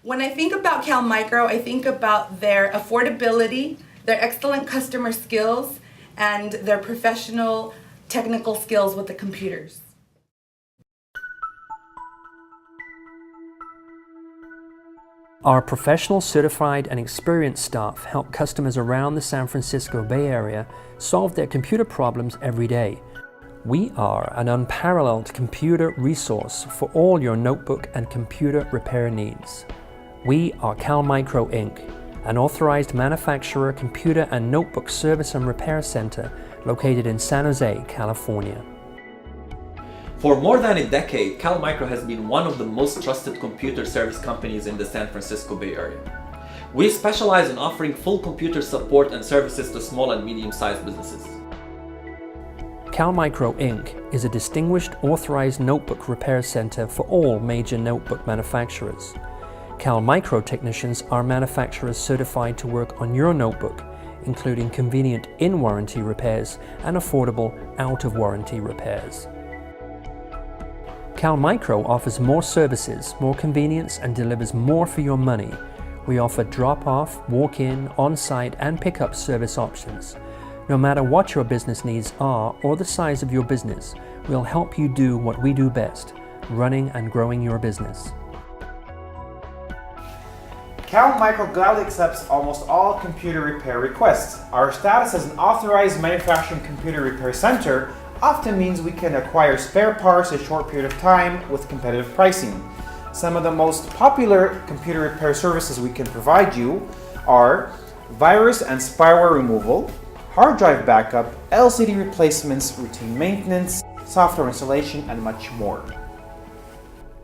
When I think about Calmicro, I think about their affordability, their excellent customer skills, and their professional technical skills with the computers. Our professional, certified, and experienced staff help customers around the San Francisco Bay Area solve their computer problems every day. We are an unparalleled computer resource for all your notebook and computer repair needs. We are Calmicro Inc., an authorized manufacturer, computer and notebook service and repair center located in San Jose, California. For more than a decade, Calmicro has been one of the most trusted computer service companies in the San Francisco Bay Area. We specialize in offering full computer support and services to small and medium-sized businesses. Calmicro Inc. is a distinguished authorized notebook repair center for all major notebook manufacturers. Calmicro technicians are manufacturers certified to work on your notebook, including convenient in-warranty repairs and affordable out-of-warranty repairs. Calmicro offers more services, more convenience, and delivers more for your money. We offer drop-off, walk-in, on-site, and pick-up service options. No matter what your business needs are or the size of your business, we'll help you do what we do best, running and growing your business. Calmicro gladly accepts almost all computer repair requests. Our status as an authorized manufacturing computer repair center often means we can acquire spare parts in a short period of time with competitive pricing. Some of the most popular computer repair services we can provide you are virus and spyware removal, hard drive backup, LCD replacements, routine maintenance, software installation, and much more.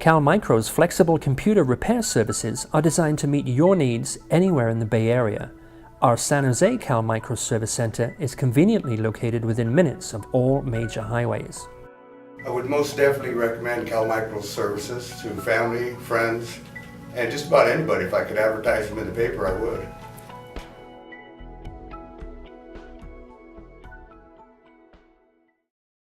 Calmicro's flexible computer repair services are designed to meet your needs anywhere in the Bay Area. Our San Jose Calmicro Service Center is conveniently located within minutes of all major highways. I would most definitely recommend Calmicro's services to family, friends, and just about anybody. If I could advertise them in the paper, I would.